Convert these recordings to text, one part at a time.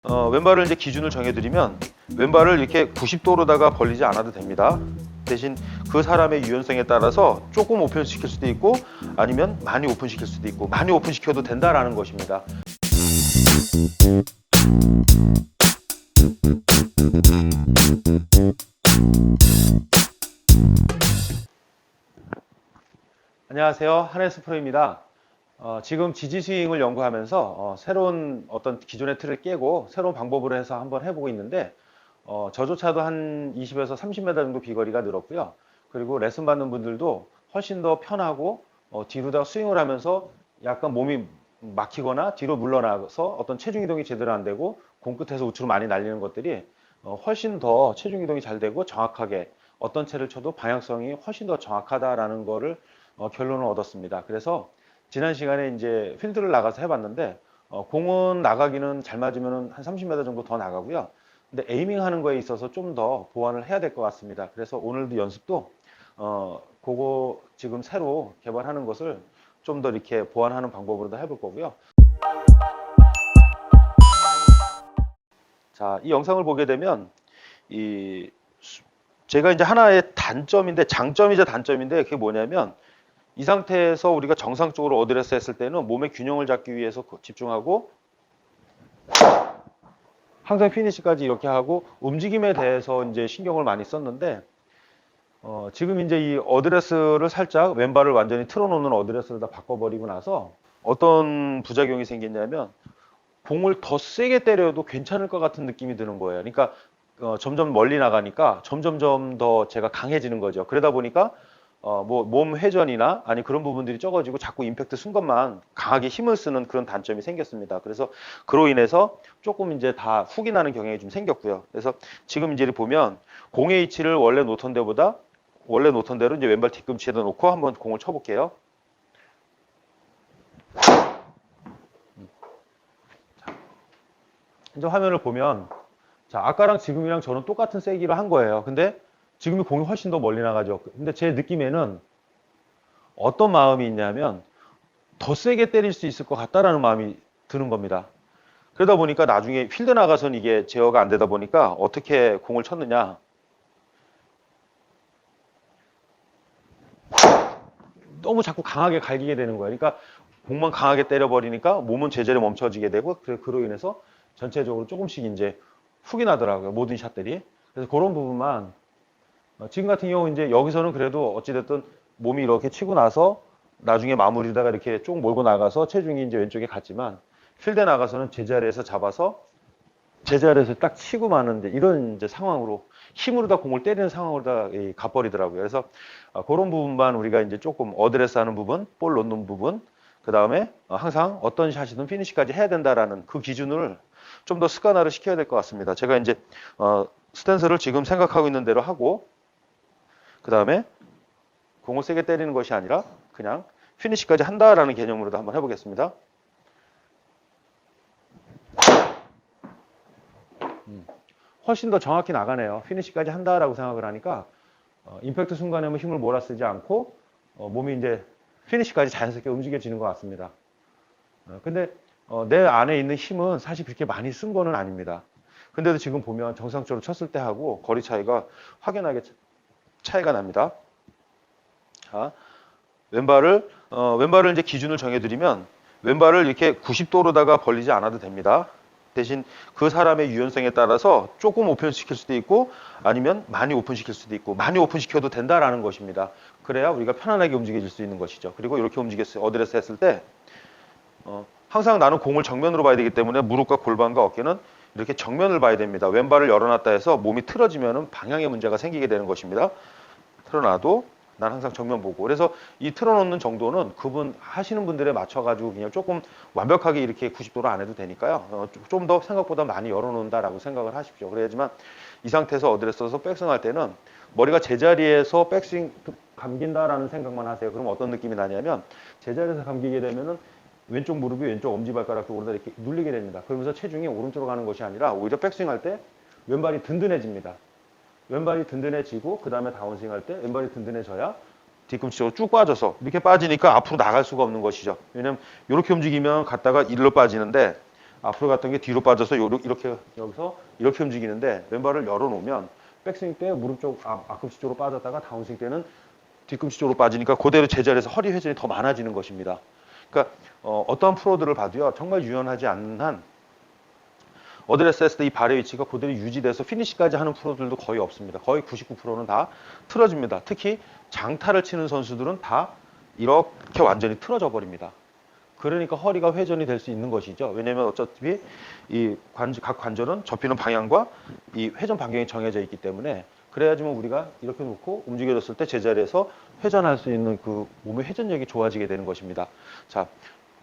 왼발을 이제 기준을 정해드리면 왼발을 이렇게 90도로다가 벌리지 않아도 됩니다. 대신 그 사람의 유연성에 따라서 조금 오픈시킬 수도 있고 아니면 많이 오픈시킬 수도 있고 많이 오픈시켜도 된다라는 것입니다. 안녕하세요. 한혜스 프로입니다. 지금 지지 스윙을 연구하면서 새로운 어떤 기존의 틀을 깨고 새로운 방법으로 해서 한번 해보고 있는데 저조차도 한 20에서 30m 정도 비거리가 늘었고요. 그리고 레슨 받는 분들도 훨씬 더 편하고 뒤로다 스윙을 하면서 약간 몸이 막히거나 뒤로 물러나서 어떤 체중 이동이 제대로 안 되고 공 끝에서 우측으로 많이 날리는 것들이 훨씬 더 체중 이동이 잘 되고 정확하게 어떤 채를 쳐도 방향성이 훨씬 더 정확하다라는 거를 결론을 얻었습니다. 그래서 지난 시간에 이제 필드를 나가서 해봤는데 공은 나가기는 잘 맞으면 한 30m 정도 더 나가고요. 근데 에이밍 하는 거에 있어서 좀 더 보완을 해야 될 것 같습니다. 그래서 오늘도 연습도 그거 지금 새로 개발하는 것을 좀 더 이렇게 보완하는 방법으로 해볼 거고요. 자, 이 영상을 보게 되면 제가 이제 하나의 단점인데 장점이자 단점인데 그게 뭐냐면 이 상태에서 우리가 정상적으로 어드레스 했을 때는 몸의 균형을 잡기 위해서 집중하고 항상 피니시까지 이렇게 하고 움직임에 대해서 이제 신경을 많이 썼는데 지금 이제 이 어드레스를 살짝 왼발을 완전히 틀어놓는 어드레스를 다 바꿔버리고 나서 어떤 부작용이 생겼냐면 공을 더 세게 때려도 괜찮을 것 같은 느낌이 드는 거예요. 그러니까 점점 멀리 나가니까 점점점 더 제가 강해지는 거죠. 그러다 보니까 뭐 몸 회전이나 아니 그런 부분들이 적어지고 자꾸 임팩트 순간만 강하게 힘을 쓰는 그런 단점이 생겼습니다. 그래서 그로 인해서 조금 이제 다 훅이 나는 경향이 좀 생겼고요. 그래서 지금 이제 보면 공의 위치를 원래 놓던 대로 이제 왼발 뒤꿈치에다 놓고 한번 공을 쳐볼게요. 이제 화면을 보면 자, 아까랑 지금이랑 저는 똑같은 세기로 한 거예요. 근데 지금이 공이 훨씬 더 멀리 나가죠. 근데 제 느낌에는 어떤 마음이 있냐면 더 세게 때릴 수 있을 것 같다라는 마음이 드는 겁니다. 그러다 보니까 나중에 필드 나가서는 이게 제어가 안 되다 보니까 어떻게 공을 쳤느냐. 너무 자꾸 강하게 갈기게 되는 거예요. 그러니까 공만 강하게 때려버리니까 몸은 제자리에 멈춰지게 되고 그로 인해서 전체적으로 조금씩 이제 훅이 나더라고요. 모든 샷들이. 그래서 그런 부분만 지금 같은 경우 이제 여기서는 그래도 어찌됐든 몸이 이렇게 치고 나서 나중에 마무리다가 이렇게 쭉 몰고 나가서 체중이 이제 왼쪽에 갔지만 필드에 나가서는 제자리에서 잡아서 제자리에서 딱 치고 마는데 이런 이제 상황으로 힘으로 다 공을 때리는 상황으로 다 가버리더라고요. 그래서 그런 부분만 우리가 이제 조금 어드레스 하는 부분, 볼 놓는 부분, 그 다음에 항상 어떤 샷이든 피니시까지 해야 된다라는 그 기준을 좀 더 습관화를 시켜야 될 것 같습니다. 제가 이제 스탠스를 지금 생각하고 있는 대로 하고 그 다음에 공을 세게 때리는 것이 아니라 그냥 피니시까지 한다라는 개념으로도 한번 해보겠습니다. 훨씬 더 정확히 나가네요. 피니시까지 한다라고 생각을 하니까 임팩트 순간에는 힘을 몰아쓰지 않고 몸이 이제 피니시까지 자연스럽게 움직여지는 것 같습니다. 근데 내 안에 있는 힘은 사실 그렇게 많이 쓴 거는 아닙니다. 근데도 지금 보면 정상적으로 쳤을 때 하고 거리 차이가 확연하게 차이가 납니다. 자, 왼발을 이제 기준을 정해드리면 왼발을 이렇게 90도로다가 벌리지 않아도 됩니다. 대신 그 사람의 유연성에 따라서 조금 오픈시킬 수도 있고 아니면 많이 오픈시킬 수도 있고 많이 오픈시켜도 된다라는 것입니다. 그래야 우리가 편안하게 움직여질 수 있는 것이죠. 그리고 이렇게 어드레스 했을 때 항상 나는 공을 정면으로 봐야 되기 때문에 무릎과 골반과 어깨는 이렇게 정면을 봐야 됩니다. 왼발을 열어놨다 해서 몸이 틀어지면 방향에 문제가 생기게 되는 것입니다. 틀어놔도 난 항상 정면 보고. 그래서 이 틀어놓는 정도는 그분 하시는 분들에 맞춰가지고 그냥 조금 완벽하게 이렇게 90도로 안 해도 되니까요. 좀 더 생각보다 많이 열어놓는다라고 생각을 하십시오. 그래야지만 이 상태에서 어드레스 써서 백스윙 할 때는 머리가 제자리에서 백스윙 감긴다라는 생각만 하세요. 그럼 어떤 느낌이 나냐면 제자리에서 감기게 되면은 왼쪽 무릎이 왼쪽 엄지발가락 쪽으로 이렇게 눌리게 됩니다. 그러면서 체중이 오른쪽으로 가는 것이 아니라 오히려 백스윙 할 때 왼발이 든든해집니다. 왼발이 든든해지고 그 다음에 다운스윙 할 때 왼발이 든든해져야 뒤꿈치로 쭉 빠져서 이렇게 빠지니까 앞으로 나갈 수가 없는 것이죠. 왜냐면 이렇게 움직이면 갔다가 일로 빠지는데 앞으로 갔던 게 뒤로 빠져서 이렇게 여기서 이렇게 움직이는데 왼발을 열어놓으면 백스윙 때 무릎 쪽 앞꿈치 쪽으로 빠졌다가 다운스윙 때는 뒤꿈치 쪽으로 빠지니까 그대로 제자리에서 허리 회전이 더 많아지는 것입니다. 그러니까 어떠한 프로들을 봐도요 정말 유연하지 않는 한 어드레스 했을 때 이 발의 위치가 그대로 유지돼서 피니시까지 하는 프로들도 거의 없습니다. 거의 99%는 다 틀어집니다. 특히 장타를 치는 선수들은 다 이렇게 완전히 틀어져 버립니다. 그러니까 허리가 회전이 될 수 있는 것이죠. 왜냐하면 어차피 각 관절은 접히는 방향과 이 회전 반경이 정해져 있기 때문에 그래야지만 우리가 이렇게 놓고 움직여졌을 때 제자리에서 회전할 수 있는 그 몸의 회전력이 좋아지게 되는 것입니다. 자,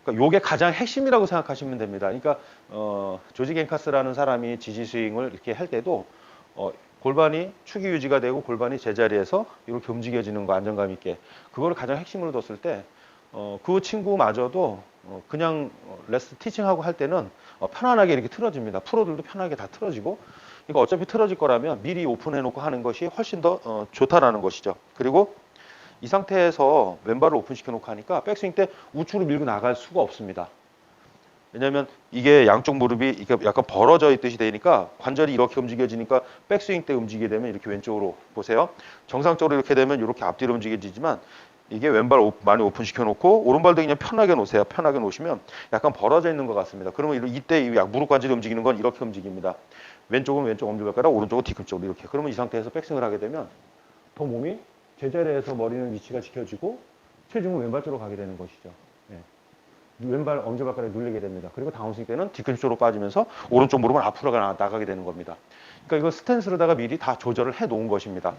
그러니까 요게 가장 핵심이라고 생각하시면 됩니다. 그러니까 조지 겐카스라는 사람이 지지 스윙을 이렇게 할 때도 골반이 축이 유지가 되고 골반이 제자리에서 이렇게 움직여지는 거 안정감 있게 그거를 가장 핵심으로 뒀을 때 그 친구마저도 그냥 레슨 티칭하고 할 때는 편안하게 이렇게 틀어집니다. 프로들도 편하게 다 틀어지고 그러니까 어차피 틀어질 거라면 미리 오픈해 놓고 하는 것이 훨씬 더 좋다라는 것이죠. 그리고 이 상태에서 왼발을 오픈시켜 놓고 하니까 백스윙 때 우측으로 밀고 나갈 수가 없습니다. 왜냐하면 이게 양쪽 무릎이 이게 약간 벌어져 있듯이 되니까 관절이 이렇게 움직여지니까 백스윙 때 움직이게 되면 이렇게 왼쪽으로 보세요. 정상적으로 이렇게 되면 이렇게 앞뒤로 움직여지지만 이게 왼발 많이 오픈시켜 놓고 오른발도 그냥 편하게 놓으세요. 편하게 놓으시면 약간 벌어져 있는 것 같습니다. 그러면 이때 이 무릎 관절이 움직이는 건 이렇게 움직입니다. 왼쪽은 왼쪽 엄지발가락, 오른쪽은 뒤꿈쪽으로 이렇게. 그러면 이 상태에서 백스윙을 하게 되면 더 몸이 제자리에서 머리는 위치가 지켜지고 체중은 왼발 쪽으로 가게 되는 것이죠. 네. 왼발 엄지발가락에 눌리게 됩니다. 그리고 다운스윙 때는 뒤꿈치 쪽으로 빠지면서 오른쪽 무릎은 앞으로 나가게 되는 겁니다. 그러니까 이거 스탠스로다가 미리 다 조절을 해 놓은 것입니다.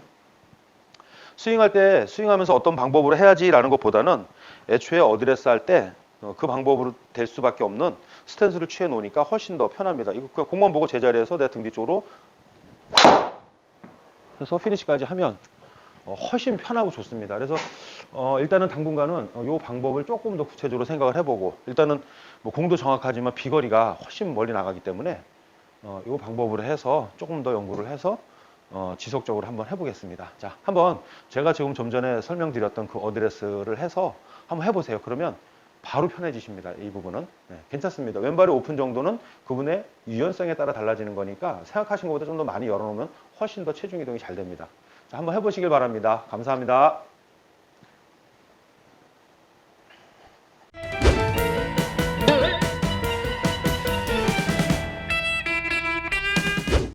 스윙할 때 스윙하면서 어떤 방법으로 해야지라는 것보다는 애초에 어드레스 할 때 그 방법으로 될 수밖에 없는 스탠스를 취해 놓으니까 훨씬 더 편합니다. 이거 그냥 공만 보고 제자리에서 내 등 뒤쪽으로 해서 피니시까지 하면 훨씬 편하고 좋습니다. 그래서 일단은 당분간은 이 방법을 조금 더 구체적으로 생각을 해보고 일단은 뭐 공도 정확하지만 비거리가 훨씬 멀리 나가기 때문에 이 방법으로 해서 조금 더 연구를 해서 지속적으로 한번 해보겠습니다. 자, 한번 제가 지금 좀 전에 설명드렸던 그 어드레스를 해서 한번 해보세요. 그러면 바로 편해지십니다. 이 부분은. 네, 괜찮습니다. 왼발의 오픈 정도는 그분의 유연성에 따라 달라지는 거니까 생각하신 것보다 좀 더 많이 열어놓으면 훨씬 더 체중 이동이 잘 됩니다. 자, 한번 해보시길 바랍니다. 감사합니다.